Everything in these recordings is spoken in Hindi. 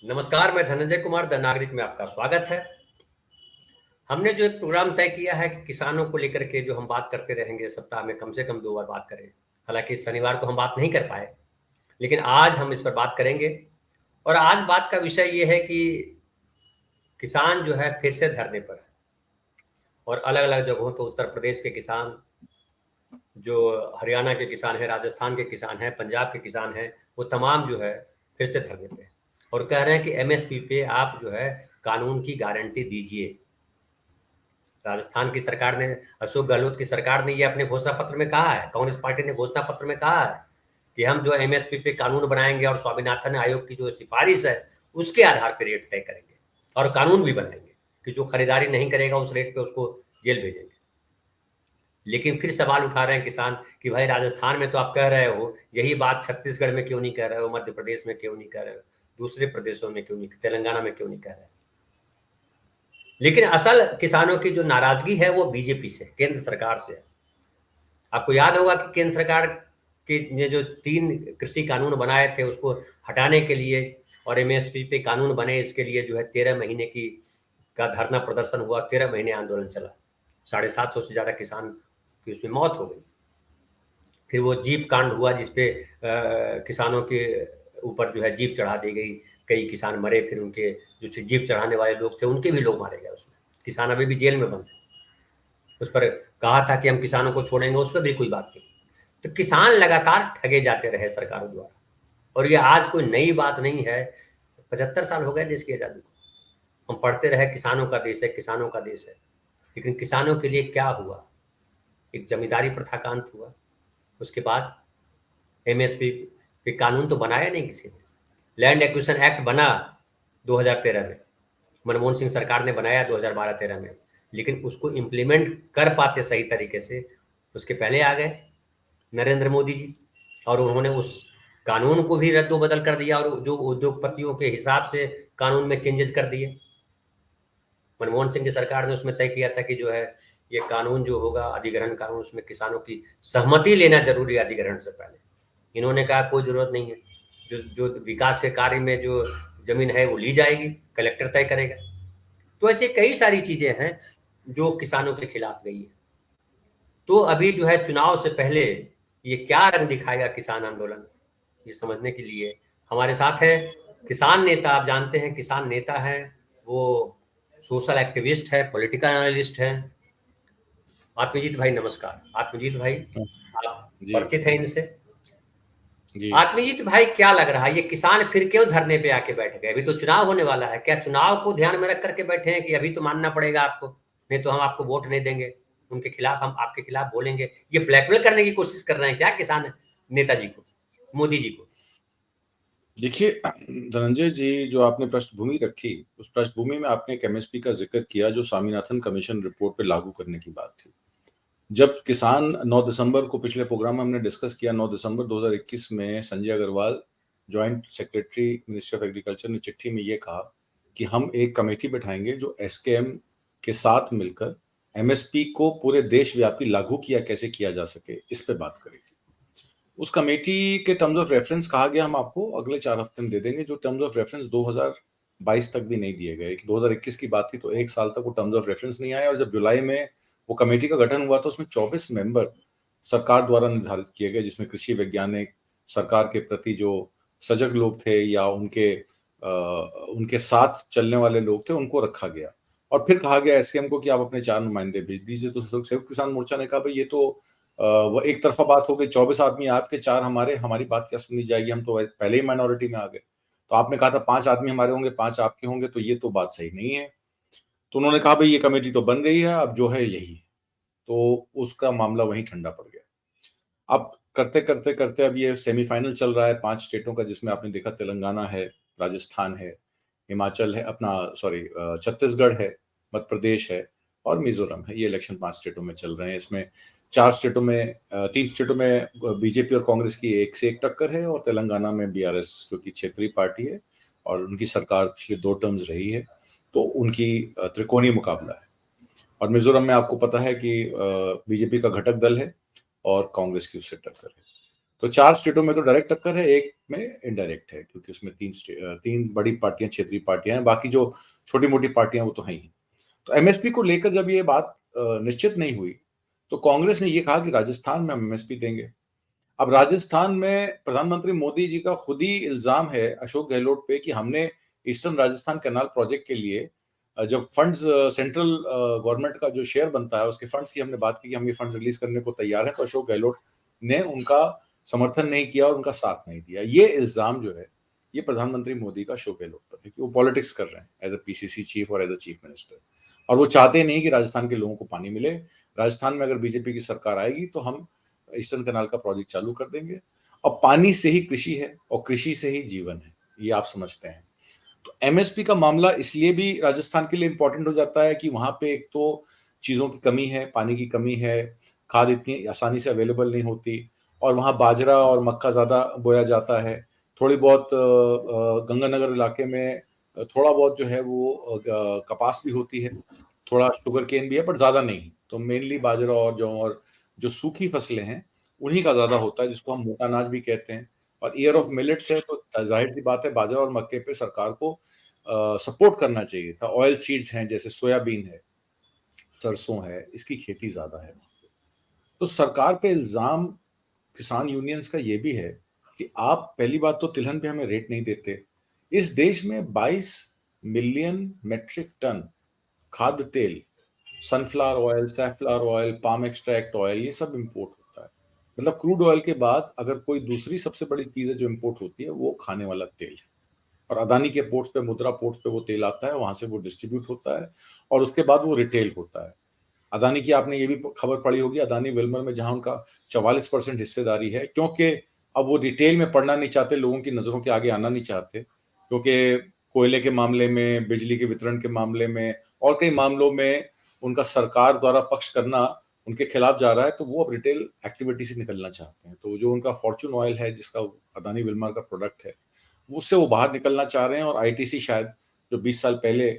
नमस्कार, मैं धनंजय कुमार द नागरिक में आपका स्वागत है। हमने जो एक प्रोग्राम तय किया है कि किसानों को लेकर के जो हम बात करते रहेंगे, सप्ताह में कम से कम 2 बार बात करें। हालाँकि शनिवार को हम बात नहीं कर पाए, लेकिन आज हम इस पर बात करेंगे और आज बात का विषय ये है कि किसान जो है फिर से धरने पर है और अलग-अलग जगहों पे उत्तर प्रदेश के किसान, जो हरियाणा के किसान हैं, राजस्थान के किसान हैं, पंजाब के किसान हैं, वो तमाम जो है फिर से धरने पे हैं और कह रहे हैं कि एमएसपी पे आप जो है कानून की गारंटी दीजिए। राजस्थान की सरकार ने, अशोक गहलोत की सरकार ने ये अपने घोषणा पत्र में कहा है, कांग्रेस पार्टी ने घोषणा पत्र में कहा है कि हम जो एमएसपी पे कानून बनाएंगे और स्वामीनाथन आयोग की जो सिफारिश है उसके आधार पर रेट तय करेंगे और कानून भी बनाएंगे कि जो खरीदारी नहीं करेगा उस रेट पे उसको जेल भेजेंगे। लेकिन फिर सवाल उठा रहे हैं किसान कि भाई राजस्थान में तो आप कह रहे हो, यही बात छत्तीसगढ़ में क्यों नहीं कह रहे हो, मध्य प्रदेश में क्यों नहीं कह रहे हो, दूसरे प्रदेशों में क्यों नहीं, तेलंगाना में क्यों नहीं कह रहे हो। लेकिन असल किसानों की जो नाराजगी है वो बीजेपी से, केंद्र सरकार से है। आपको याद होगा कि केंद्र सरकार के ने जो 3 कृषि कानून बनाए थे उसको हटाने के लिए और एमएसपी पे कानून बने, इसके लिए जो है 13 महीने की का धरना प्रदर्शन हुआ, 13 महीने आंदोलन चला। 750 से ज़्यादा किसान की उसमें मौत हो गई। फिर वो जीप कांड हुआ जिसपे किसानों के ऊपर जो है जीप चढ़ा दी गई। कई किसान मरे, फिर उनके जो जीप चढ़ाने वाले लोग थे उनके भी लोग मारे गए उसमें। किसान अभी भी जेल में बंद है। उस पर कहा था कि हम किसानों को छोड़ेंगे, उस पर भी कोई बात नहीं। तो किसान लगातार ठगे जाते रहे सरकारों द्वारा और ये आज कोई नई बात नहीं है। 75 साल हो गए देश की आज़ादी को। हम पढ़ते रहे किसानों का देश है, किसानों का देश है। लेकिन किसानों के लिए क्या हुआ? एक जमींदारी प्रथा का अंत हुआ। उसके बाद एमएसपी पे कानून तो बनाया नहीं किसी ने। लैंड एक्विजिशन एक्ट बना 2013 में, मनमोहन सिंह सरकार ने बनाया 2012-13 में, लेकिन उसको इम्प्लीमेंट कर पाते सही तरीके से उसके पहले आ गए नरेंद्र मोदी जी और उन्होंने उस कानून को भी रद्दो-बदल कर दिया और जो उद्योगपतियों के हिसाब से कानून में चेंजेस कर दिए। मनमोहन सिंह की सरकार ने उसमें तय किया था कि जो है ये कानून जो होगा अधिग्रहण कानून, उसमें किसानों की सहमति लेना जरूरी है अधिग्रहण से पहले। इन्होंने कहा कोई जरूरत नहीं है, जो जो विकास के कार्य में जो जमीन है वो ली जाएगी, कलेक्टर तय करेगा। तो ऐसे कई सारी चीजें हैं जो किसानों के खिलाफ गई है। तो अभी जो है चुनाव से पहले ये क्या रंग दिखाएगा किसान आंदोलन, ये समझने के लिए हमारे साथ हैं किसान नेता। आप जानते हैं किसान नेता है वो, सोशल एक्टिविस्ट है, पॉलिटिकल एनालिस्ट है। आत्मजीत भाई नमस्कार। आत्मजीत भाई, आप जी, परिचित हैं इनसे? जी। आत्मजीत भाई, क्या लग रहा है ये किसान फिर क्यों धरने पे आके बैठ गए? अभी तो चुनाव होने वाला है, क्या चुनाव को ध्यान में रख करके बैठे हैं कि अभी तो मानना पड़ेगा आपको, नहीं तो हम आपको वोट नहीं देंगे, उनके खिलाफ हम आपके खिलाफ बोलेंगे। ये ब्लैकमेल करने की कोशिश कर रहे हैं क्या किसान नेताजी को, मोदी जी को? देखिए धनंजय जी, जो आपने पृष्ठभूमि रखी, उस पृष्ठभूमि में आपने एक एमएसपी का ज़िक्र किया जो स्वामीनाथन कमीशन रिपोर्ट पे लागू करने की बात थी। जब किसान 9 दिसंबर को पिछले प्रोग्राम में हमने डिस्कस किया, 9 दिसंबर 2021 में Sanjay Agrawal, joint secretary ministry of agriculture ने चिट्ठी में ये कहा कि हम एक कमेटी बैठाएंगे जो एसकेएम के साथ मिलकर एमएसपी को पूरे देशव्यापी लागू किया कैसे किया जा सके, इस पे बात करेगी। उस कमेटी के टर्म्स ऑफ रेफरेंस कहा गया हम आपको अगले 4 हफ्ते में दे देंगे, जो टर्म्स ऑफ रेफरेंस 2022 तक भी नहीं दिए गए। 2021 की बात थी तो 1 साल तक वो टर्म्स ऑफ रेफरेंस नहीं आए और जब जुलाई में वो कमेटी का गठन हुआ तो उसमें 24 मेंबर सरकार द्वारा निर्धारित किए गए, जिसमें कृषि वैज्ञानिक, सरकार के प्रति जो सजग लोग थे या उनके साथ चलने वाले लोग थे, उनको रखा गया। और फिर कहा गया एसकेएम को कि आप अपने 4 नुमाइंदे भेज दीजिए। तो संयुक्त किसान मोर्चा ने कहा भाई ये तो वो एक तरफा बात हो गई, 24 आदमी आपके, 4 हमारे, हमारी बात क्या सुनी जाएगी, हम तो पहले ही माइनॉरिटी में आ गए। तो आपने कहा था 5 आदमी हमारे होंगे, 5 आपके होंगे, तो ये तो बात सही नहीं है। तो उन्होंने कहा भाई ये कमेटी तो बन गई है, अब जो है यही है। तो उसका मामला वहीं ठंडा पड़ गया। अब करते करते करते अब ये सेमीफाइनल चल रहा है 5 स्टेटों का, जिसमें आपने देखा तेलंगाना है, राजस्थान है, हिमाचल है, अपना सॉरी छत्तीसगढ़ है, मध्य प्रदेश है और मिजोरम है। ये इलेक्शन 5 स्टेटों में चल रहे हैं। इसमें 4 स्टेटों में 3 स्टेटों में बीजेपी और कांग्रेस की एक से एक टक्कर है और तेलंगाना में बीआरएस जो कि क्षेत्रीय पार्टी है और उनकी सरकार पिछले 2 टर्म्स रही है, तो उनकी त्रिकोणीय मुकाबला है। और मिजोरम में आपको पता है कि बीजेपी का घटक दल है और कांग्रेस की उससे टक्कर है। तो 4 स्टेटों में तो डायरेक्ट टक्कर है, एक में इनडायरेक्ट है, क्योंकि उसमें तीन बड़ी पार्टियां, क्षेत्रीय पार्टियां हैं, बाकी जो छोटी मोटी पार्टियां वो तो हैं ही। तो एमएसपी को लेकर जब ये बात निश्चित नहीं हुई, तो कांग्रेस ने ये कहा कि राजस्थान में हम एमएसपी देंगे। अब राजस्थान में प्रधानमंत्री मोदी जी का खुद ही इल्जाम है अशोक गहलोत पे कि हमने ईस्टर्न राजस्थान कैनाल प्रोजेक्ट के लिए जब फंड्स सेंट्रल गवर्नमेंट का जो शेयर बनता है उसके फंड्स की हमने बात की कि हम ये फंड्स रिलीज करने को तैयार हैं, तो अशोक गहलोत ने उनका समर्थन नहीं किया और उनका साथ नहीं दिया। ये इल्जाम जो है ये प्रधानमंत्री मोदी का अशोक गहलोत पर है कि वो पॉलिटिक्स कर रहे हैं एज अ पीसीसी चीफ और एज अ चीफ मिनिस्टर, और वो चाहते नहीं कि राजस्थान के लोगों को पानी मिले। राजस्थान में अगर बीजेपी की सरकार आएगी तो हम ईस्टर्न कैनाल का प्रोजेक्ट चालू कर देंगे। और पानी से ही कृषि है और कृषि से ही जीवन है, ये आप समझते हैं। तो एमएसपी का मामला इसलिए भी राजस्थान के लिए इंपॉर्टेंट हो जाता है कि वहां पे एक तो चीजों की कमी है, पानी की कमी है, खाद इतनी आसानी से अवेलेबल नहीं होती, और वहां बाजरा और मक्का ज्यादा बोया जाता है। थोड़ी बहुत गंगानगर इलाके में थोड़ा बहुत जो है वो कपास भी होती है, थोड़ा शुगर केन भी है, पर ज्यादा नहीं। तो मेनली बाजरा और जौ और जो सूखी फसलें हैं उन्हीं का ज्यादा होता है, जिसको हम मोटा अनाज भी कहते हैं। और ईयर ऑफ मिलेट्स है, तो जाहिर सी बात है बाजरा और मक्के पे सरकार को सपोर्ट करना चाहिए था। ऑयल सीड्स हैं जैसे सोयाबीन है, सरसों है, इसकी खेती ज्यादा है। तो सरकार पे इल्जाम किसान यूनियंस का ये भी है कि आप पहली बात तो तिलहन पे हमें रेट नहीं देते। इस देश में 22 मिलियन मेट्रिक टन खाद्य तेल, sunflower oil, safflower oil, palm extract oil, ये सब इंपोर्ट होता है। मतलब क्रूड ऑयल के बाद अगर कोई दूसरी सबसे बड़ी चीज है जो इंपोर्ट होती है वो खाने वाला तेल है। और अदानी के पोर्ट्स पे, मुद्रा पोर्ट्स पे वो तेल आता है, वहां से वो डिस्ट्रीब्यूट होता है और उसके बाद वो रिटेल होता है। अदानी की आपने ये भी खबर पड़ी होगी, अदानी विल्मर में जहां उनका 44% हिस्सेदारी है, क्योंकि अब वो रिटेल में पड़ना नहीं चाहते, लोगों की नजरों के आगे आना नहीं चाहते, क्योंकि कोयले के मामले में, बिजली के वितरण के मामले में और कई मामलों में उनका सरकार द्वारा पक्ष करना उनके खिलाफ जा रहा है, तो वो अब रिटेल एक्टिविटी से निकलना चाहते हैं। तो जो उनका फॉर्चून ऑयल है, जिसका अदानी विल्मर का प्रोडक्ट है, उससे वो बाहर निकलना चाह रहे हैं। और आईटीसी शायद जो 20 साल पहले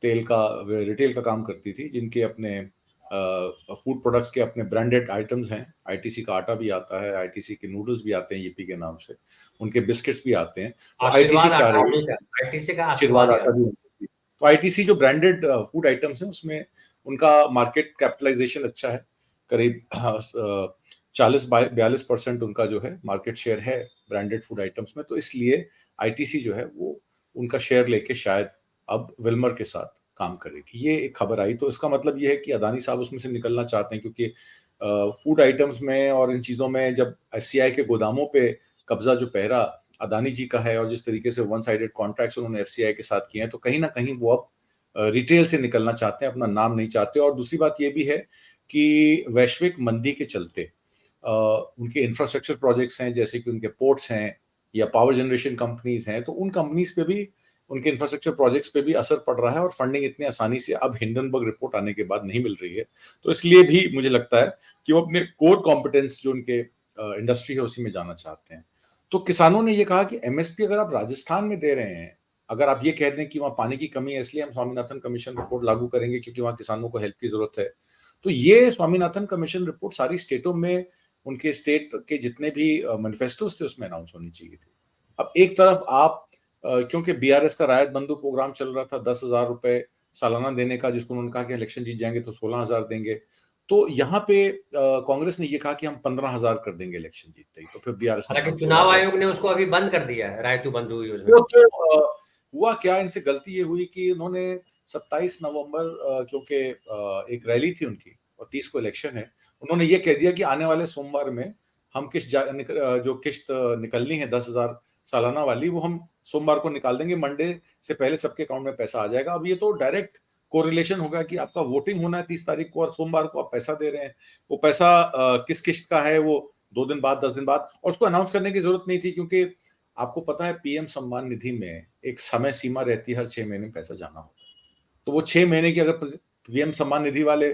तेल का रिटेल का काम करती थी, जिनके अपने फूड प्रोडक्ट्स के अपने ब्रांडेड आइटम्स हैं, आईटीसी का आटा भी आता है, आईटीसी के नूडल्स भी आते हैं यूपी के नाम से, उनके बिस्किट्स भी आते हैं। तो आईटीसी आशीर्वाद चाह आटा, रही उन्हीं है, का आईटीसी का आशीर्वाद आशीर्वाद आटा यार। भी होती है। तो आईटीसी जो ब्रांडेड फूड आइटम्स हैं उसमें उनका मार्केट कैपिटलाइजेशन अच्छा है, करीब 40-42% उनका जो है मार्केट शेयर है ब्रांडेड फूड आइटम्स में। तो इसलिए आईटीसी जो है वो उनका शेयर लेके शायद अब विल्मर के साथ काम करेगी। ये एक खबर आई, तो इसका मतलब ये है कि अदानी साहब उसमें से निकलना चाहते हैं, क्योंकि फूड आइटम्स में और इन चीजों में जब एफसीआई के गोदामों पे कब्जा जो पहरा अदानी जी का है, और जिस तरीके से वन साइडेड कॉन्ट्रैक्ट्स उन्होंने एफसीआई के साथ किए हैं, तो कहीं ना कहीं वो अब रिटेल से निकलना चाहते हैं, अपना नाम नहीं चाहते। और दूसरी बात ये भी है कि वैश्विक मंदी के चलते उनके इंफ्रास्ट्रक्चर प्रोजेक्ट्स हैं, जैसे कि उनके पोर्ट्स हैं या पावर जनरेशन कंपनीज हैं, तो उन कंपनीज पे भी, उनके इंफ्रास्ट्रक्चर प्रोजेक्ट्स पे भी असर पड़ रहा है, और फंडिंग इतनी आसानी से अब हिंडनबर्ग रिपोर्ट आने के बाद नहीं मिल रही है। तो इसलिए भी मुझे लगता है कि वो अपने कोर कॉम्पिटेंस जो उनके इंडस्ट्री है उसी में जाना चाहते हैं। तो किसानों ने ये कहा कि एमएसपी अगर आप राजस्थान में दे रहे हैं, अगर आप ये कह दें कि वहां पानी की कमी है इसलिए हम स्वामीनाथन कमीशन रिपोर्ट लागू करेंगे क्योंकि वहां किसानों को हेल्प की जरूरत है, तो ये स्वामीनाथन कमीशन रिपोर्ट सारी स्टेटों में, उनके स्टेट के जितने भी मैनिफेस्टोस थे उसमें अनाउंस होनी चाहिए थी। अब एक तरफ आप क्योंकि बीआरएस का रायत बंधु प्रोग्राम चल रहा था 10,000 रुपए सालाना देने का, जिसको उन्होंने कहा कि इलेक्शन जीत जाएंगे तो 16,000 देंगे, तो यहाँ पे कांग्रेस ने ये कहा कि हम 15,000 कर देंगे इलेक्शन जीतते ही, तो फिर बीआरएस ने हालांकि कहा चुनाव 16,000। आयोग ने उसको अभी बंद कर दिया है, रायतू बंधु योजना। वो तो हुआ क्या, इनसे गलती ये हुई कि इन्होंने 27 नवंबर क्योंकि एक रैली थी उनकी और 30 को इलेक्शन है, उन्होंने ये कह दिया कि आने वाले सोमवार में हम जो किस्त निकलनी है 10,000 सालाना वाली, वो हम सोमवार को निकाल देंगे, मंडे से पहले सबके अकाउंट में पैसा आ जाएगा। अब ये तो डायरेक्ट कोरिलेशन होगा कि आपका वोटिंग होना है 30 तारीख को और सोमवार को आप पैसा दे रहे हैं। वो पैसा किस किस्त का है वो 2 दिन बाद, 10 दिन बाद, और उसको अनाउंस करने की जरूरत नहीं थी, क्योंकि आपको पता है पीएम सम्मान निधि में एक समय सीमा रहती है, हर 6 महीने में पैसा जाना होता है। तो वो 6 महीने की अगर पीएम सम्मान निधि वाले,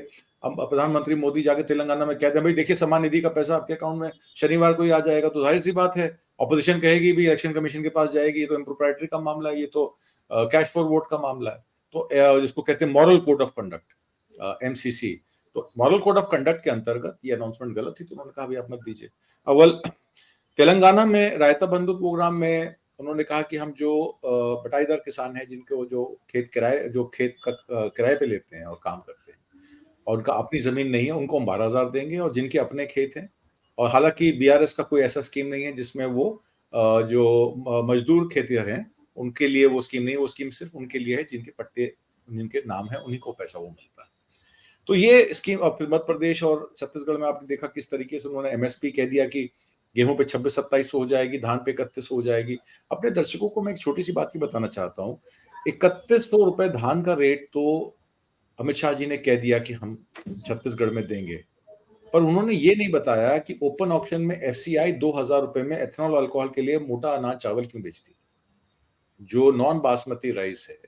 अब प्रधानमंत्री मोदी जाके तेलंगाना में कहते हैं भाई देखिए सम्मान निधि का पैसा आपके अकाउंट में शनिवार को ही आ जाएगा, तो जाहिर सी बात है ऑपोजिशन कहेगी भी इलेक्शन कमीशन के पास जाएगी, ये तो इम्प्रोप्राइटरी का मामला है, ये तो कैश फॉर वोट का मामला है। तो जिसको कहते हैं moral code of conduct, MCC, तो मॉरल कोड ऑफ कंडक्ट के अंतर्गत ये अनाउंसमेंट गलत थी, तो उन्होंने कहा भाई आप मत दीजिए। अव्वल तेलंगाना में रायता बंधु प्रोग्राम में उन्होंने कहा कि हम जो बटाईदार किसान हैं, जिनको जो खेत का किराए पे लेते हैं और काम करते हैं और उनका अपनी जमीन नहीं है, उनको हम 12,000 देंगे, और जिनके अपने खेत हैं, और हालांकि बीआरएस का कोई ऐसा स्कीम नहीं है जिसमें वो जो मजदूर खेतिहर हैं उनके लिए वो स्कीम नहीं है, वो स्कीम सिर्फ उनके लिए है जिनके पट्टे जिनके नाम है, उन्हीं को पैसा वो मिलता है। तो ये स्कीम अब मध्य प्रदेश और छत्तीसगढ़ में आपने देखा किस तरीके से उन्होंने एमएसपी कह दिया कि गेहूं पे 26-27 हो जाएगी, धान पे 31 हो जाएगी। अपने दर्शकों को मैं एक छोटी सी बात की बताना चाहता हूँ, 3100 रुपए धान का रेट तो अमित शाह जी ने कह दिया कि हम छत्तीसगढ़ में देंगे, पर उन्होंने ये नहीं बताया कि ओपन ऑक्शन में एफसीआई 2,000 रुपए में एथेनॉल अल्कोहल के लिए मोटा अनाज चावल क्यों बेचती है। जो नॉन बासमती राइस है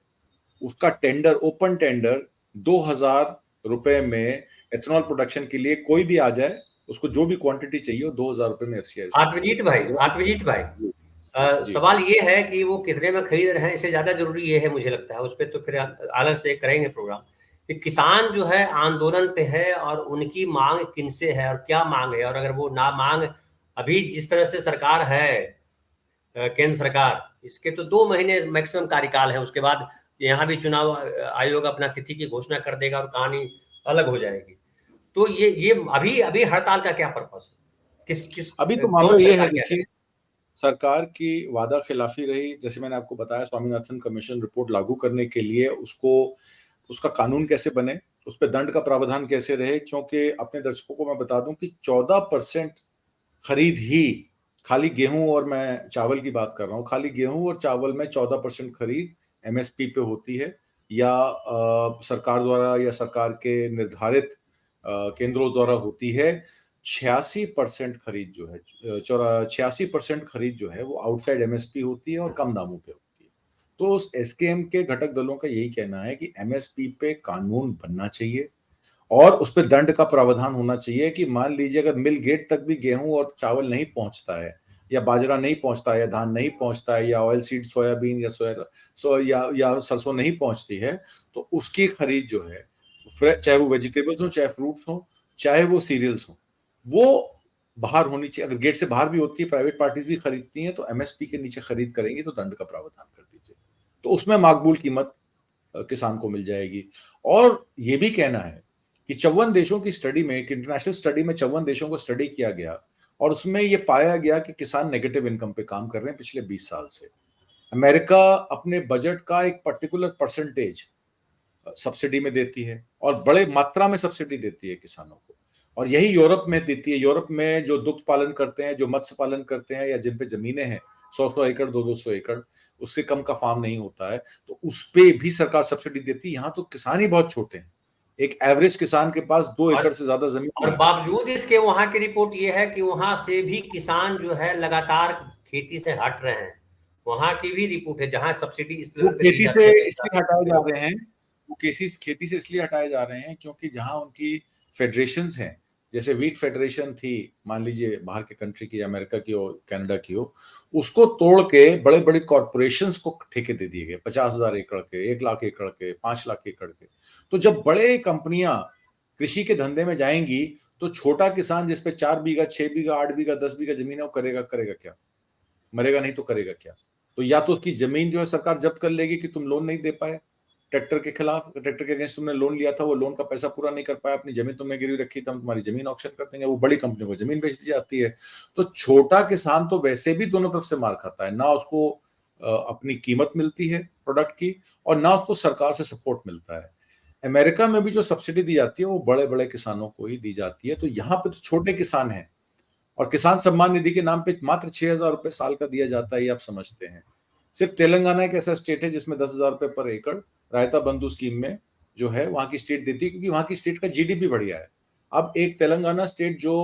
उसका टेंडर, ओपन टेंडर 2,000 रुपए में एथेनॉल प्रोडक्शन के लिए कोई भी आ जाए, उसको जो भी क्वांटिटी चाहिए वो 2,000 रुपए में एफसीआई। आत्मजीत भाई, सवाल ये है कि वो कितने में खरीद रहे हैं, इससे ज्यादा जरूरी ये है मुझे लगता है, उस पर तो फिर अलग से करेंगे प्रोग्राम, कि किसान जो है आंदोलन पे है और उनकी मांग किनसे है और क्या मांग है, और अगर वो ना मांग अभी जिस तरह से सरकार है, केंद्र सरकार, इसके तो 2 महीने मैक्सिमम कार्यकाल है, उसके बाद यहाँ भी चुनाव आयोग अपना तिथि की घोषणा कर देगा और कहानी अलग हो जाएगी। तो ये अभी अभी हड़ताल का क्या पर्पस है, किस किस अभी तो मामला ये है, देखिए सरकार की वादा खिलाफी रही। जैसे मैंने आपको बताया, स्वामीनाथन कमीशन रिपोर्ट लागू करने के लिए उसका कानून कैसे बने, उस पर दंड का प्रावधान कैसे रहे, क्योंकि अपने दर्शकों को मैं बता दूं कि 14% खरीद ही, खाली गेहूं और मैं चावल की बात कर रहा हूं, खाली गेहूं और चावल में 14% खरीद एमएसपी पे होती है, या सरकार द्वारा या सरकार के निर्धारित केंद्रों द्वारा होती है। 86% खरीद जो है 86% खरीद जो है वो आउटसाइड एमएसपी होती है और कम दामों पे होती है। तो उस एसकेएम के घटक दलों का यही कहना है कि एमएसपी पे कानून बनना चाहिए और उस पर दंड का प्रावधान होना चाहिए कि मान लीजिए अगर मिल गेट तक भी गेहूं और चावल नहीं पहुंचता है, या बाजरा नहीं पहुंचता है, या धान नहीं पहुंचता है, या ऑयल सीड सोयाबीन या सरसों नहीं पहुंचती है, तो उसकी खरीद जो है, चाहे वो वेजिटेबल्स हो, चाहे फ्रूट्स हो, चाहे वो सीरियल्स हो, वो बाहर होनी चाहिए। अगर गेट से बाहर भी होती है, प्राइवेट पार्टीज भी खरीदती हैं, तो एमएसपी के नीचे खरीद करेंगी तो दंड का प्रावधान कर दीजिए, तो उसमें मकबूल कीमत किसान को मिल जाएगी। और ये भी कहना है कि 54 देशों की स्टडी में, एक इंटरनेशनल स्टडी में 54 देशों को स्टडी किया गया और उसमें ये पाया गया कि किसान नेगेटिव इनकम पे काम कर रहे हैं पिछले 20 साल से। अमेरिका अपने बजट का एक पर्टिकुलर परसेंटेज सब्सिडी में देती है और बड़े मात्रा में सब्सिडी देती है किसानों को, और यही यूरोप में देती है। यूरोप में जो दुग्ध पालन करते हैं, जो मत्स्य पालन करते हैं, या जिन पे जमीनें हैं 100 एकड़ 200 एकड़, उससे कम का फार्म नहीं होता है, तो उस पे भी सरकार सब्सिडी देती है। यहाँ तो किसान ही बहुत छोटे हैं, एक एवरेज किसान के पास 2 एकड़ से ज्यादा जमीन और बावजूद इसके वहां की रिपोर्ट ये है कि वहां से भी किसान जो है लगातार खेती से हट रहे हैं। वहां की भी रिपोर्ट है जहां सब्सिडी इस लेवल पे दी जाती है। इसलिए हटाए जा रहे हैं, वो खेती से इसलिए हटाए जा रहे हैं क्योंकि जहां उनकी फेडरेशंस हैं, जैसे वीट फेडरेशन थी, मान लीजिए बाहर के कंट्री की, अमेरिका की हो, कनाडा की हो, उसको तोड़ के बड़े बड़े कॉर्पोरेशंस को ठेके दे दिए गए, 50,000 एकड़ के, 1 लाख एकड़ के, 5 लाख एकड़ के। तो जब बड़े कंपनियां कृषि के धंधे में जाएंगी तो छोटा किसान जिसपे 4 बीघा, 6 बीघा, 8 बीघा, 10 बीघा जमीन है, वो करेगा क्या? मरेगा नहीं तो करेगा क्या? तो या तो उसकी जमीन जो है सरकार जब्त कर लेगी कि तुम लोन नहीं दे पाए, ट्रैक्टर के खिलाफ, ट्रैक्टर के अगेंस्ट तुमने लोन लिया था, वो लोन का पैसा पूरा नहीं कर पाया, अपनी जमीन तुमने गिरवी रखी थी, हम तुम्हारी जमीन ऑक्शन कर देंगे। वो बड़ी कंपनी को जमीन बेच दी जाती है। तो छोटा किसान तो वैसे भी दोनों तरफ से मार खाता है, ना उसको अपनी कीमत मिलती है प्रोडक्ट की, और ना उसको सरकार से सपोर्ट मिलता है। अमेरिका में भी जो सब्सिडी दी जाती है वो बड़े बड़े किसानों को ही दी जाती है। तो यहाँ पे तो छोटे किसान हैं, और किसान सम्मान निधि के नाम पे मात्र 6,000 रुपए साल का दिया जाता है, ये आप समझते हैं। सिर्फ तेलंगाना एक ऐसा स्टेट है जिसमें 10,000 रुपए पर एकड़ रायता बंधु स्कीम में जो है वहां की स्टेट देती है, क्योंकि वहां की स्टेट का जीडीपी बढ़िया है। अब एक तेलंगाना स्टेट जो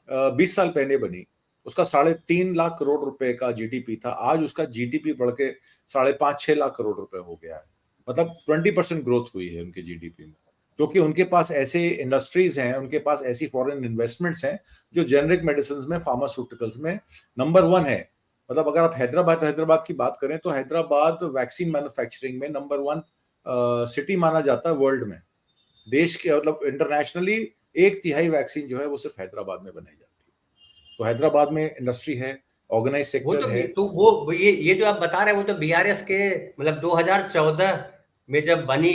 20 साल पहले बनी, उसका 3.5 लाख करोड़ रुपए का जीडीपी था, आज उसका जीडीपी बढ़ के 5.5-6 लाख करोड़ रुपए हो गया है। मतलब 20% ग्रोथ हुई है उनके जीडीपी में, क्योंकि उनके पास ऐसे इंडस्ट्रीज हैं, उनके पास ऐसी फॉरेन इन्वेस्टमेंट्स हैं जो जेनरिक मेडिसिन में, फार्मास्यूटिकल्स में नंबर 1 है। मतलब अगर आप हैदराबाद की बात करें तो हैदराबाद वैक्सीन मैन्युफैक्चरिंग में नंबर 1 सिटी माना जाता है वर्ल्ड में। देश के, मतलब इंटरनेशनली 1/3 वैक्सीन जो है वो सिर्फ हैदराबाद में बनाई जाती है। तो हैदराबाद में इंडस्ट्री है, ऑर्गेनाइज वो सेक्टर तो है। तो वो ये जो आप बता रहे हैं वो तो बीआरएस के मतलब 2014 में जब बनी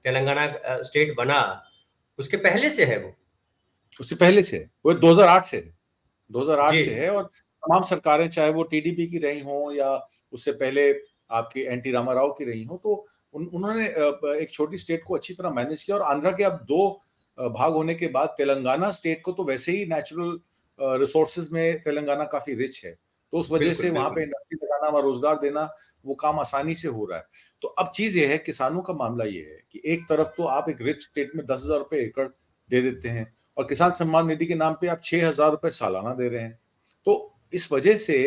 तेलंगाना स्टेट बना, उसके पहले से है वो। उससे पहले से वो 2008 से 2008 जी। से है। और तमाम सरकारें चाहे वो टीडीपी की रही हों या उससे पहले आपकी एनटी रामाराव की रही हों, तो उन्होंने एक छोटी स्टेट को अच्छी तरह मैनेज किया। और आंध्रा के अब दो भाग होने के बाद तेलंगाना स्टेट को तो वैसे ही नेचुरल रिसोर्सेज में तेलंगाना काफी रिच है, तो उस वजह बिल्कुल से वहां पे बिल्कुल। इंडस्ट्री लगाना व रोजगार देना वो काम आसानी से हो रहा है। तो अब चीज ये है, किसानों का मामला ये है कि एक तरफ तो आप एक रिच स्टेट में 10,000 रुपए एकड़ दे देते हैं, और किसान सम्मान निधि के नाम पे आप 6,000 रुपए सालाना दे रहे हैं। तो इस वजह से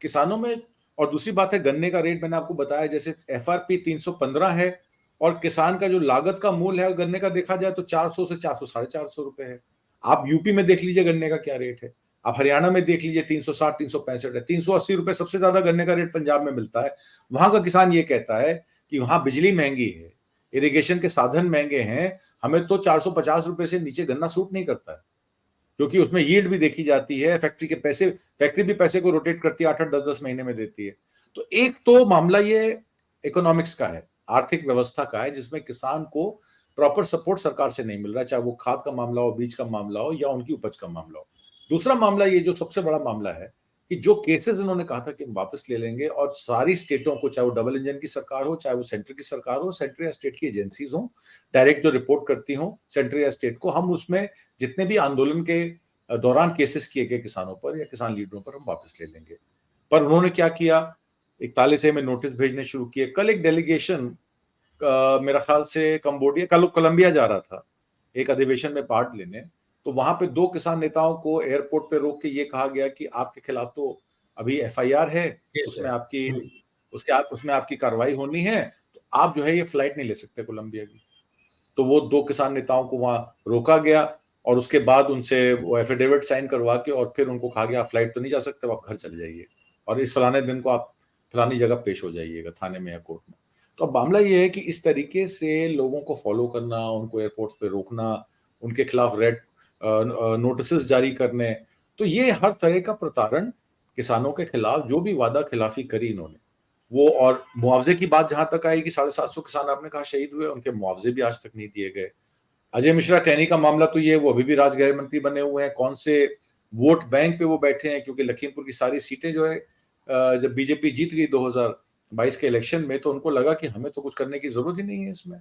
किसानों में, और दूसरी बात है गन्ने का रेट मैंने आपको बताया, जैसे एफआरपी 315 है और किसान का जो लागत का मूल्य है गन्ने का देखा जाए तो 400 से 400 साढ़े 400 रुपए है। आप यूपी में देख लीजिए गन्ने का क्या रेट है, आप हरियाणा में देख लीजिए 360 365 है, 380 रुपए सबसे ज्यादा गन्ने का रेट पंजाब में मिलता है। वहां का किसान ये कहता है कि वहां बिजली महंगी है, इरिगेशन के साधन महंगे हैं, हमें तो 450 रुपए से नीचे गन्ना सूट नहीं करता है, क्योंकि उसमें यील्ड भी देखी जाती है, फैक्ट्री के पैसे, फैक्ट्री भी पैसे को रोटेट करती है, 8 8 10 10 महीने में देती है। तो एक तो मामला ये इकोनॉमिक्स का है, आर्थिक व्यवस्था का है, जिसमें किसान को प्रॉपर सपोर्ट सरकार से नहीं मिल रहा है, चाहे वो खाद का मामला हो, बीज का मामला हो या उनकी उपज का मामला हो। दूसरा मामला ये जो सबसे बड़ा मामला है कि जो केसेस उन्होंने कहा था कि हम वापस ले लेंगे, और सारी स्टेटों को, चाहे वो डबल इंजन की सरकार हो, चाहे वो सेंटर की सरकार हो, सेंटर या स्टेट की एजेंसीज हो, डायरेक्ट जो रिपोर्ट करती हो सेंटर या स्टेट को, हम उसमें जितने भी आंदोलन के दौरान केसेस किए गए किसानों पर या किसान लीडरों पर, हम वापस ले लेंगे। पर उन्होंने क्या किया, एक ताले से में नोटिस भेजने शुरू किए। कल एक डेलीगेशन मेरा ख्याल से कंबोडिया, कल कोलंबिया जा रहा था एक अधिवेशन में पार्ट लेने, तो वहां पे दो किसान नेताओं को एयरपोर्ट पे रोक के ये कहा गया कि आपके खिलाफ तो अभी एफआईआर है, केस है। उसमें आपकी उसमें आपकी कार्रवाई होनी है, तो आप जो है ये फ्लाइट नहीं ले सकते कोलंबिया की। तो वो दो किसान नेताओं को वहां रोका गया, और उसके बाद उनसे वो एफिडेविट साइन करवा के और फिर उनको कहा गया आप फ्लाइट तो नहीं जा सकते, आप घर चले जाइए, और इस फलाने दिन को आप फलानी जगह पेश हो जाइएगा, थाने में या कोर्ट में। तो अब मामला ये है कि इस तरीके से लोगों को फॉलो करना, उनको एयरपोर्ट्स पे रोकना, उनके खिलाफ रेड नोटिस जारी करने, तो ये हर तरह का प्रताड़न किसानों के खिलाफ, जो भी वादा खिलाफी करी इन्होंने वो। और मुआवजे की बात जहां तक आई कि 750 किसान आपने कहा शहीद हुए, उनके मुआवजे भी आज तक नहीं दिए गए। अजय मिश्रा कहने का मामला तो ये, वो अभी भी राजगृह मंत्री बने हुए हैं, कौन से वोट बैंक पे वो बैठे हैं, क्योंकि लखीमपुर की सारी सीटें जो है जब बीजेपी जीत गई 2022 के इलेक्शन में, तो उनको लगा कि हमें तो कुछ करने की जरूरत ही नहीं है इसमें,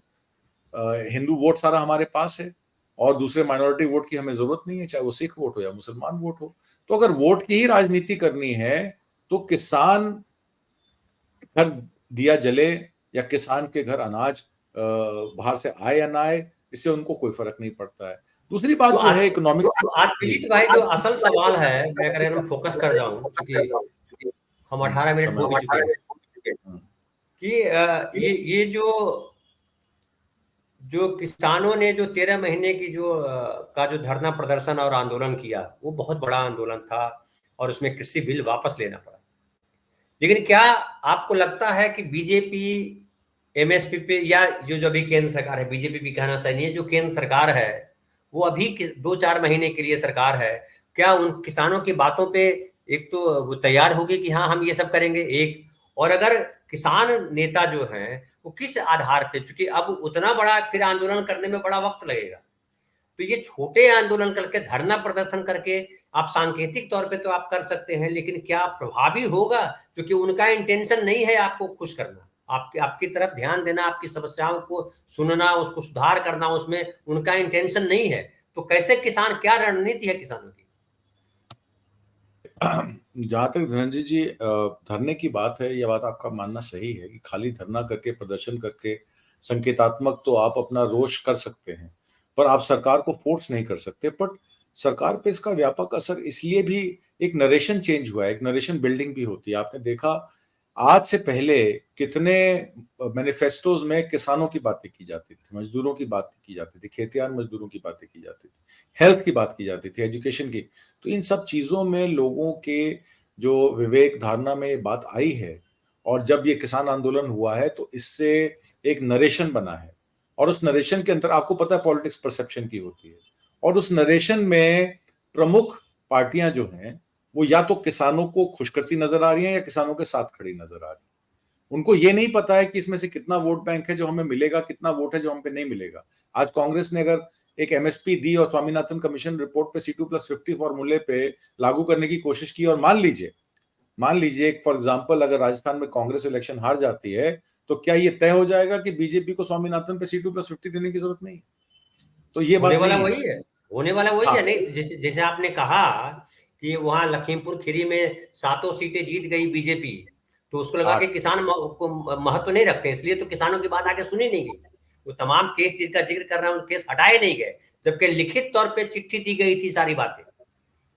हिंदू वोट सारा हमारे पास है और दूसरे माइनॉरिटी वोट की हमें जरूरत नहीं है, चाहे वो सिख वोट हो या मुसलमान वोट हो। तो अगर वोट की ही राजनीति करनी है तो किसान घर दिया जले या किसान के घर अनाज बाहर से आए या ना आए, इससे उनको कोई फर्क नहीं पड़ता है। दूसरी बात तो जो आज है इकोनॉमिक्स। तो आज दिलीप भाई जो असल सवाल है, मैं अगर हम फोकस कर जाऊं, क्योंकि हम 18 मिनट समय हो हो भी चुके हैं, कि ये जो किसानों ने जो 13 महीने की का जो धरना प्रदर्शन और आंदोलन किया, वो बहुत बड़ा आंदोलन था और उसमें कृषि बिल वापस लेना पड़ा। लेकिन क्या आपको लगता है कि बीजेपी एमएसपी पे, या जो जो अभी केंद्र सरकार है, बीजेपी भी कहना सही नहीं है, जो केंद्र सरकार है वो अभी 2-4 महीने के लिए सरकार है, क्या उन किसानों की बातों पे एक तो वो तैयार होगी कि हाँ हम ये सब करेंगे, एक, और अगर किसान नेता जो हैं वो किस आधार पे, चूंकि अब उतना बड़ा फिर आंदोलन करने में बड़ा वक्त लगेगा, तो ये छोटे आंदोलन करके, धरना प्रदर्शन करके आप सांकेतिक तौर पे तो आप कर सकते हैं, लेकिन क्या प्रभावी होगा? क्योंकि उनका इंटेंशन नहीं है आपको खुश करना, आपकी आपकी तरफ ध्यान देना, आपकी समस्याओं को सुनना, उसको सुधार करना, उसमें उनका इंटेंशन नहीं है। तो कैसे किसान, क्या रणनीति है किसानों की? जहां तक धनंजय जी धरने की बात है, यह बात आपका मानना सही है कि खाली धरना करके, प्रदर्शन करके, संकेतात्मक तो आप अपना रोष कर सकते हैं, पर आप सरकार को फोर्स नहीं कर सकते। बट सरकार पे इसका व्यापक असर इसलिए भी, एक नरेशन चेंज हुआ है, एक नरेशन बिल्डिंग भी होती है। आपने देखा आज से पहले कितने मैनिफेस्टोज में किसानों की बातें की जाती थी, मजदूरों की बात की जाती थी, खेतियान मजदूरों की बातें की जाती थी, हेल्थ की बात की जाती थी, एजुकेशन की। तो इन सब चीजों में लोगों के जो विवेक धारणा में ये बात आई है, और जब ये किसान आंदोलन हुआ है तो इससे एक नरेशन बना है, और उस नरेशन के अंदर आपको पता है पॉलिटिक्स परसेप्शन की होती है, और उस नरेशन में प्रमुख पार्टियां जो हैं वो या तो किसानों को खुश करती नजर आ रही है या किसानों के साथ खड़ी नजर आ रही है। उनको ये नहीं पता है कि इसमें से कितना वोट बैंक है जो हमें मिलेगा, कितना वोट है जो हम पे नहीं मिलेगा। आज कांग्रेस ने अगर एक एमएसपी दी और स्वामीनाथन कमीशन रिपोर्ट पे C2+50 फॉर्मूले पे लागू करने की कोशिश की, और मान लीजिए फॉर एग्जांपल अगर राजस्थान में कांग्रेस इलेक्शन हार जाती है, तो क्या ये तय हो जाएगा कि बीजेपी को स्वामीनाथन पे C2+50 देने की जरूरत नहीं है? तो ये होने बात वाला नहीं है। वही है, होने वाला वही है। हाँ, नहीं, जैसे जैसे आपने कहा कि वहां लखीमपुर खीरी में 7 सीटें जीत गई बीजेपी, तो उसको लगा कि 8। किसान को महत्व नहीं रखते, इसलिए तो किसानों की बात आगे सुनी नहीं गई। वो तमाम केस जिसका जिक्र कर रहा हूं, केस हटाए नहीं गए, जबकि लिखित तौर पे चिट्ठी दी गई थी, सारी बातें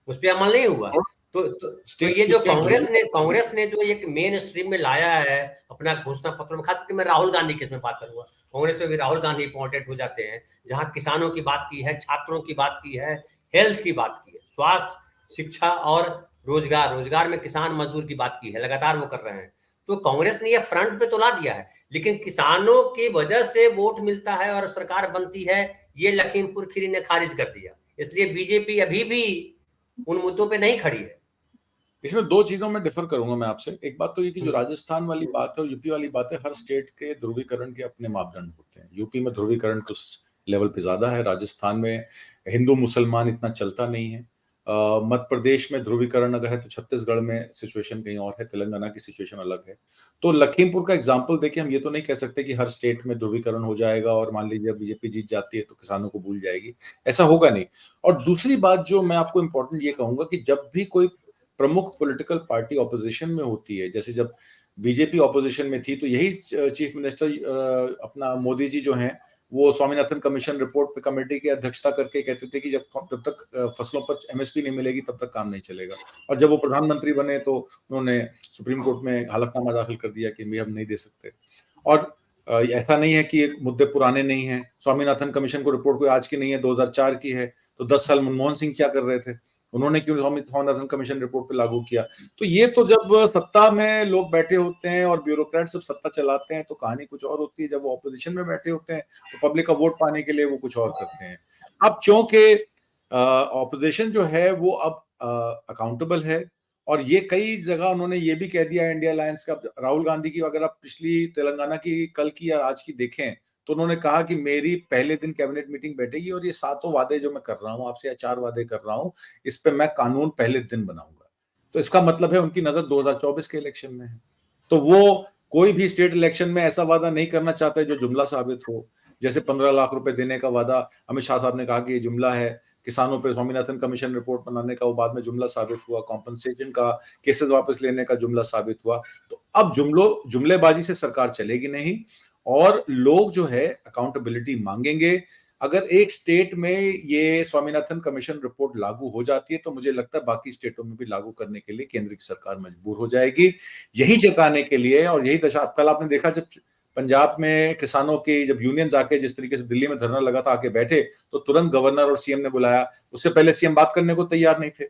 उस पर अमल नहीं हुआ। और तो स्टेट ये टू जो स्टेट कांग्रेस ने जो एक मेन स्ट्रीम में लाया है अपना घोषणा पत्र में, खास करके मैं राहुल गांधी की इसमें बात करूंगा, कांग्रेस में भी राहुल गांधी इंपॉर्टेंट हो जाते हैं, जहां किसानों की बात की है, छात्रों की बात की है, हेल्थ की बात की है, स्वास्थ्य, शिक्षा और रोजगार में किसान मजदूर की बात की है, लगातार वो कर रहे हैं। तो कांग्रेस ने ये फ्रंट पे तो ला दिया है, लेकिन किसानों की वजह से वोट मिलता है और सरकार बनती है, ये लखीमपुर खीरी ने खारिज कर दिया। इसलिए बीजेपी अभी भी उन मुद्दों पे नहीं खड़ी है। इसमें दो चीजों में डिफर करूंगा मैं आपसे। एक बात तो ये कि जो राजस्थान वाली बात है और यूपी वाली बात है, हर स्टेट के ध्रुवीकरण के अपने मापदंड होते हैं। यूपी में ध्रुवीकरण कुछ लेवल पे ज्यादा है, राजस्थान में हिंदू मुसलमान इतना चलता नहीं है। मध्य प्रदेश में ध्रुवीकरण अगर है तो छत्तीसगढ़ में सिचुएशन कहीं और है, तेलंगाना की सिचुएशन अलग है। तो लखीमपुर का एग्जाम्पल देखिए, हम ये तो नहीं कह सकते कि हर स्टेट में ध्रुवीकरण हो जाएगा और मान लीजिए बीजेपी जीत जाती है तो किसानों को भूल जाएगी, ऐसा होगा नहीं। और दूसरी बात जो मैं आपको इंपॉर्टेंट ये कहूंगा कि जब भी कोई प्रमुख पॉलिटिकल पार्टी ऑपोजिशन में होती है, जैसे जब बीजेपी ऑपोजिशन में थी तो यही चीफ मिनिस्टर अपना मोदी जी जो हैं, वो स्वामीनाथन कमीशन रिपोर्ट पे कमेटी की अध्यक्षता करके कहते थे कि जब तक फसलों पर एमएसपी नहीं मिलेगी तब तक काम नहीं चलेगा। और जब वो प्रधानमंत्री बने तो उन्होंने सुप्रीम कोर्ट में हलफनामा दाखिल कर दिया कि हम नहीं दे सकते। और ऐसा नहीं है कि मुद्दे पुराने नहीं है। स्वामीनाथन कमीशन को रिपोर्ट कोई आज की नहीं है, 2004 की है। तो 10 साल मनमोहन सिंह क्या कर रहे थे, उन्होंने क्यों स्वामीनाथन कमीशन रिपोर्ट पे लागू किया? तो ये तो जब सत्ता में लोग बैठे होते हैं और ब्यूरोक्रेट सब सत्ता चलाते हैं तो कहानी कुछ और होती है। जब वो ऑपोजिशन में बैठे होते हैं तो पब्लिक का वोट पाने के लिए वो कुछ और करते हैं। अब चूंकि ऑपोजिशन जो है वो अब अकाउंटेबल है, और ये कई जगह उन्होंने ये भी कह दिया इंडिया अलायंस का। राहुल गांधी की अगर आप पिछली तेलंगाना की कल की या आज की देखें तो उन्होंने कहा कि मेरी पहले दिन कैबिनेट मीटिंग बैठेगी और ये 7 वादे जो मैं कर रहा हूं आपसे, या 4 वादे कर रहा हूं, इस पे मैं कानून पहले दिन बनाऊंगा। तो इसका मतलब है उनकी नजर 2024 के इलेक्शन में है। तो वो कोई भी स्टेट इलेक्शन में ऐसा वादा नहीं करना चाहते जो जुमला साबित हो। जैसे 15 लाख रुपए देने का वादा अमित शाह साहब ने कहा कि ये जुमला है। किसानों पर स्वामीनाथन कमीशन रिपोर्ट बनाने का वो बाद में जुमला साबित हुआ। कॉम्पनसेशन का केसेस वापस लेने का जुमला साबित हुआ। तो अब जुमलेबाजी से सरकार चलेगी नहीं, और लोग जो है अकाउंटेबिलिटी मांगेंगे। अगर एक स्टेट में ये स्वामीनाथन कमीशन रिपोर्ट लागू हो जाती है तो मुझे लगता है बाकी स्टेटों में भी लागू करने के लिए केंद्र की सरकार मजबूर हो जाएगी। यही चेताने के लिए, और यही दशा कल आपने देखा जब पंजाब में किसानों की जब यूनियन आके जिस तरीके से दिल्ली में धरना लगा था, आके बैठे तो तुरंत गवर्नर और सीएम ने बुलाया। उससे पहले सीएम बात करने को तैयार नहीं थे।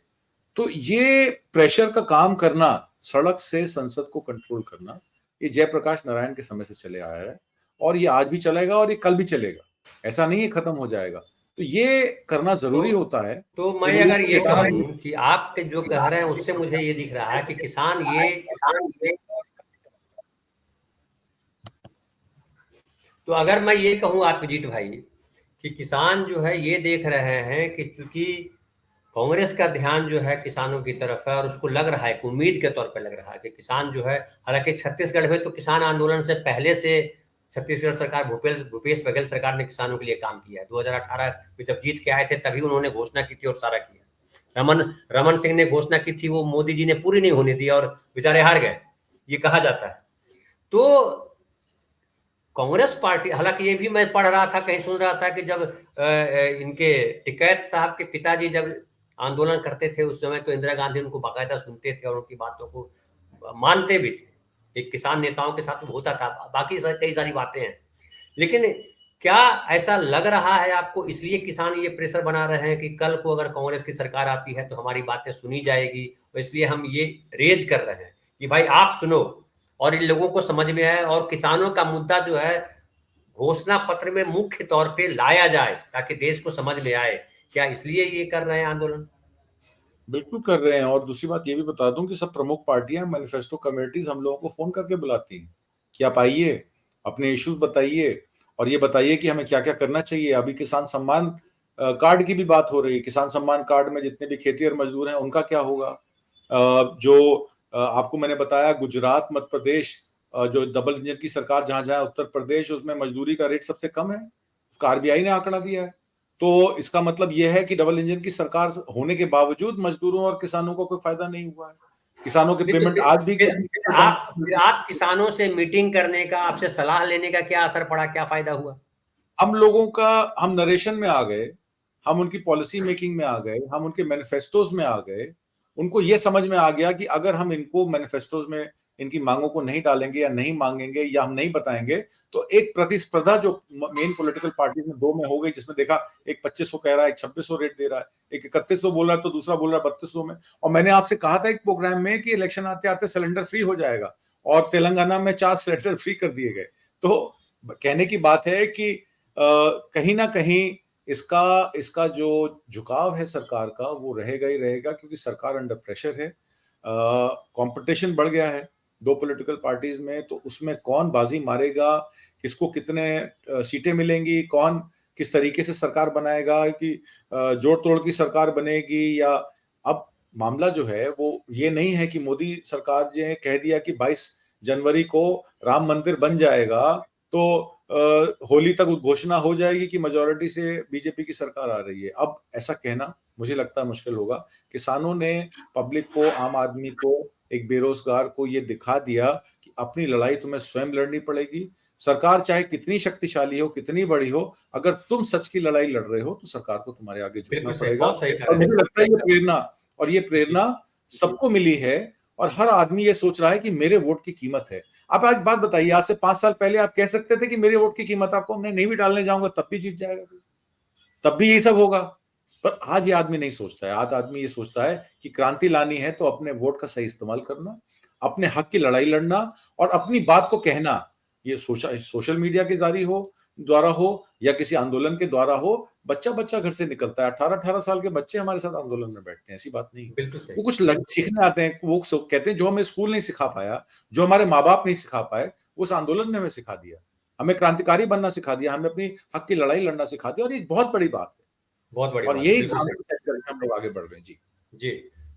तो ये प्रेशर का काम करना, सड़क से संसद को कंट्रोल करना, ये जयप्रकाश नारायण के समय से चले आया है और ये आज भी चलेगा और ये कल भी चलेगा। ऐसा नहीं है खत्म हो जाएगा। तो ये करना जरूरी होता है तो कि मैं लोगों अगर को ये चेताना। कहूं कि आप जो कह रहे हैं उससे मुझे ये दिख रहा है कि किसान ये, तो अगर मैं ये कहूं आत्मजीत भाई कि किसान जो है ये देख रहे हैं कि चूंकि कांग्रेस का ध्यान जो है किसानों की तरफ है और उसको लग रहा है, उम्मीद के तौर पर लग रहा है कि किसान जो है, हालांकि छत्तीसगढ़ में तो किसान आंदोलन से पहले से छत्तीसगढ़ सरकार, भूपेश बघेल सरकार ने किसानों के लिए काम किया है। 2018 में जब जीत के आए थे तभी उन्होंने घोषणा की थी और सारा किया। रमन सिंह ने घोषणा की थी, वो मोदी जी ने पूरी नहीं होने दी और बेचारे हार गए, ये कहा जाता है। तो कांग्रेस पार्टी, हालांकि ये भी मैं पढ़ रहा था, कहीं सुन रहा था कि जब इनके टिकैत साहब के पिताजी जब आंदोलन करते थे उस समय, तो इंदिरा गांधी उनको बाकायदा सुनते थे और उनकी बातों को मानते भी थे। एक किसान नेताओं के साथ होता था, बाकी कई सारी बातें हैं। लेकिन क्या ऐसा लग रहा है आपको, इसलिए किसान ये प्रेशर बना रहे हैं कि कल को अगर कांग्रेस की सरकार आती है तो हमारी बातें सुनी जाएगी, और इसलिए हम ये रेज कर रहे हैं कि भाई आप सुनो और इन लोगों को समझ में आए और किसानों का मुद्दा जो है घोषणा पत्र में मुख्य तौर पे लाया जाए ताकि देश को समझ में आए? क्या इसलिए ये कर रहे हैं आंदोलन? बिल्कुल कर रहे हैं। और दूसरी बात ये भी बता दूं कि सब प्रमुख पार्टियां, मैनिफेस्टो कमेटीज हम लोगों को फोन करके बुलाती हैं कि आप आइए, अपने इश्यूज बताइए और ये बताइए कि हमें क्या क्या करना चाहिए। अभी किसान सम्मान कार्ड की भी बात हो रही है। किसान सम्मान कार्ड में जितने भी खेतीहर मजदूर हैं उनका क्या होगा। जो आपको मैंने बताया, गुजरात, मध्य प्रदेश, जो डबल इंजन की सरकार जहां जहां, उत्तर प्रदेश, उसमें मजदूरी का रेट सबसे कम है। उसका आरबीआई ने आंकड़ा दिया है। तो इसका मतलब यह है कि डबल इंजन की सरकार होने के बावजूद मजदूरों और किसानों को कोई फायदा नहीं हुआ है। किसानों के नहीं तो पेमेंट आज भी फिर आप किसानों से मीटिंग करने का, आपसे सलाह लेने का क्या असर पड़ा, क्या फायदा हुआ? हम लोगों का, हम नरेशन में आ गए, हम उनकी पॉलिसी मेकिंग में आ गए, हम उनके मैनिफेस्टोज में आ गए। उनको ये समझ में आ गया कि अगर हम इनको मैनिफेस्टोज में इनकी मांगों को नहीं डालेंगे या नहीं मांगेंगे या हम नहीं बताएंगे, तो एक प्रतिस्पर्धा जो मेन पॉलिटिकल पार्टी में दो में हो गई, जिसमें देखा एक 2500 कह रहा है, एक 2600 रेट दे रहा है, एक 3100 बोल रहा है, तो दूसरा बोल रहा है 3200 में। और मैंने आपसे कहा था एक प्रोग्राम में कि इलेक्शन आते आते सिलेंडर फ्री हो जाएगा, और तेलंगाना में 4 सिलेंडर फ्री कर दिए गए। तो कहने की बात है कि कहीं ना कहीं इसका इसका जो झुकाव है सरकार का, वो रहेगा ही रहेगा, क्योंकि सरकार अंडर प्रेशर है। कंपटीशन बढ़ गया है दो पॉलिटिकल पार्टीज में, तो उसमें कौन बाजी मारेगा, किसको कितने सीटें मिलेंगी, कौन किस तरीके से सरकार बनाएगा, कि जोड़ तोड़ की सरकार बनेगी। या अब मामला जो है वो ये नहीं है कि मोदी सरकार ने कह दिया कि 22 जनवरी को राम मंदिर बन जाएगा, तो होली तक घोषणा हो जाएगी कि मेजोरिटी से बीजेपी की सरकार आ रही है। अब ऐसा कहना मुझे लगता है मुश्किल होगा। किसानों ने पब्लिक को, आम आदमी को, एक बेरोजगार को ये दिखा दिया कि अपनी लड़ाई तुम्हें स्वयं लड़नी पड़ेगी। सरकार चाहे कितनी शक्तिशाली हो, कितनी बड़ी हो, अगर तुम सच की लड़ाई लड़ रहे हो तो सरकार को तुम्हारे आगे झुकना पड़ेगा। बहुत सही कह और रहे मुझे लगता है ये प्रेरणा सबको मिली है, और हर आदमी ये सोच रहा है कि मेरे वोट की कीमत है। आप आज बात बताइए, आज से 5 साल पहले आप कह सकते थे कि मेरे वोट की कीमत आपको, मैं नहीं भी डालने जाऊंगा तब भी जीत जाएगा, तब भी यही सब होगा। पर आज ये आदमी नहीं सोचता है। आज आदमी ये सोचता है कि क्रांति लानी है तो अपने वोट का सही इस्तेमाल करना, अपने हक की लड़ाई लड़ना और अपनी बात को कहना। ये सोशल मीडिया के द्वारा हो या किसी आंदोलन के द्वारा हो। बच्चा बच्चा घर से निकलता है, 18-18 साल के बच्चे हमारे साथ आंदोलन में बैठते हैं, ऐसी बात नहीं है। वो कुछ सीखने आते हैं, वो कहते हैं जो हमें स्कूल नहीं सिखा पाया, जो हमारे माँ बाप नहीं सिखा पाए, उस आंदोलन ने हमें सिखा दिया, हमें क्रांतिकारी बनना सिखा दिया, हमें अपनी हक की लड़ाई लड़ना सिखा दिया। और ये बहुत बड़ी बात है, बहुत बड़ी और बात ये है। एग्जाम्पल सेट करके हम लोग आगे बढ़ रहे हैं। जी जी,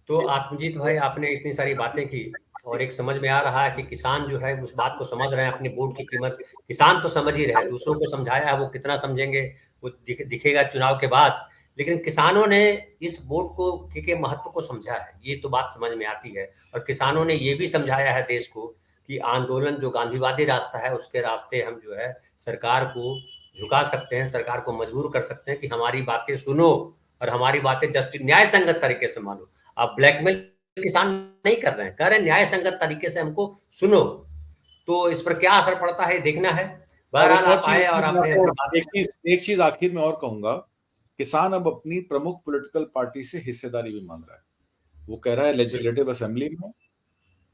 तो आत्मजीत भाई, आपने इतनी सारी बातें की और एक समझ में आ रहा है कि किसान जो है उस बात को समझ रहे हैं, अपनी वोट की कीमत किसान तो समझ ही रहे हैं, दूसरों को समझाया है, वो कितना समझेंगे वो दिखेगा चुनाव के बाद। लेकिन किसानों ने इस वोट को के महत्व को समझा है, ये तो बात समझ में आती है। और किसानों ने ये भी समझाया है देश को कि आंदोलन जो गांधीवादी रास्ता है, उसके रास्ते हम जो है सरकार को झुका सकते हैं, सरकार को मजबूर कर सकते हैं कि हमारी बातें सुनो और हमारी बातें न्याय संगत तरीके से मानो। आप ब्लैकमेल किसान नहीं कर रहे हैं, कह रहे हैं न्याय संगत तरीके से हमको सुनो। तो इस पर क्या असर पड़ता है देखना है। और बहरहाल एक और आप चीज आए और आपने अपनी बात। एक चीज आखिर में और कहूंगा। किसान अब अपनी प्रमुख पॉलिटिकल पार्टी से हिस्सेदारी भी मांग रहा है। वो कह रहा है लेजिस्लेटिव असेंबली में,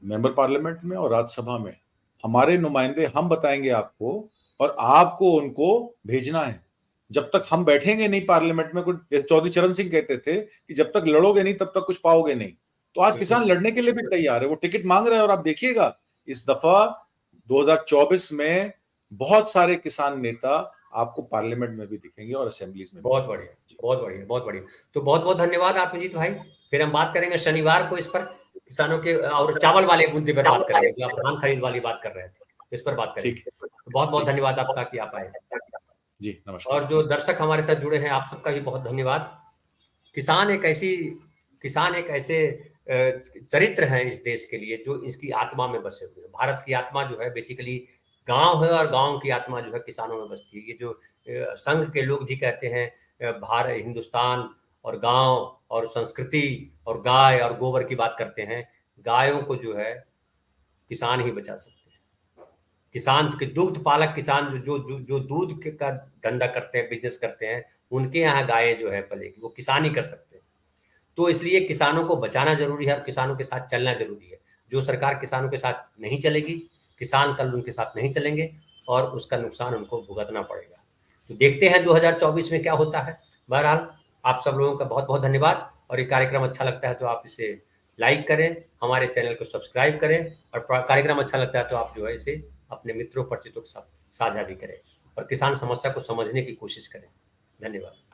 मेंबर पार्लियामेंट में और राज्यसभा में हमारे नुमाइंदे हम बताएंगे आपको, और आपको उनको भेजना है। जब तक हम बैठेंगे नहीं पार्लियामेंट में, कुछ चौधरी चरण सिंह कहते थे कि जब तक लड़ोगे नहीं तब तक कुछ पाओगे नहीं। तो आज किसान लड़ने के लिए भी तैयार है, वो टिकट मांग रहे हैं। और आप देखिएगा इस दफा 2024 में बहुत सारे किसान नेता आपको पार्लियामेंट में भी दिखेंगे और असेंबलीज में भी। बहुत बढ़िया, बहुत बढ़िया, बहुत बढ़िया। तो बहुत बहुत धन्यवाद आत्मजीत भाई। फिर हम बात करेंगे शनिवार को इस पर, किसानों के और चावल वाले मुद्दे पर बात करेंगे, जो आप धान खरीद वाली बात कर रहे थे, इस पर बात करेंगे। ठीक है, तो बहुत बहुत ठीक है। धन्यवाद आपका कि आप आए। जी और नमस्कार। जो दर्शक हमारे साथ जुड़े हैं, आप सबका भी बहुत धन्यवाद। किसान एक ऐसी किसान एक ऐसे चरित्र हैं इस देश के लिए, जो इसकी आत्मा में बसे हुए हैं। भारत की आत्मा जो है बेसिकली गांव है, और गांव की आत्मा जो है किसानों में बसती है। ये जो संघ के लोग भी कहते हैं भारत, हिंदुस्तान और गांव और संस्कृति और गाय और गोबर की बात करते हैं, गायों को जो है किसान ही बचा सकते हैं। किसान के दुग्ध पालक किसान जो दूध का धंधा करते हैं, बिजनेस करते हैं, उनके यहाँ गायें जो है पलेगी, वो किसान ही कर सकते हैं। तो इसलिए किसानों को बचाना जरूरी है और किसानों के साथ चलना जरूरी है। जो सरकार किसानों के साथ नहीं चलेगी, किसान कल उनके साथ नहीं चलेंगे और उसका नुकसान उनको भुगतना पड़ेगा। तो देखते हैं 2024 में क्या होता है। बहरहाल आप सब लोगों का बहुत बहुत धन्यवाद। और ये कार्यक्रम अच्छा लगता है तो आप इसे लाइक करें, हमारे चैनल को सब्सक्राइब करें, और कार्यक्रम अच्छा लगता है तो आप जो है इसे अपने मित्रों परिचितों के साथ साझा भी करें और किसान समस्या को समझने की कोशिश करें। धन्यवाद।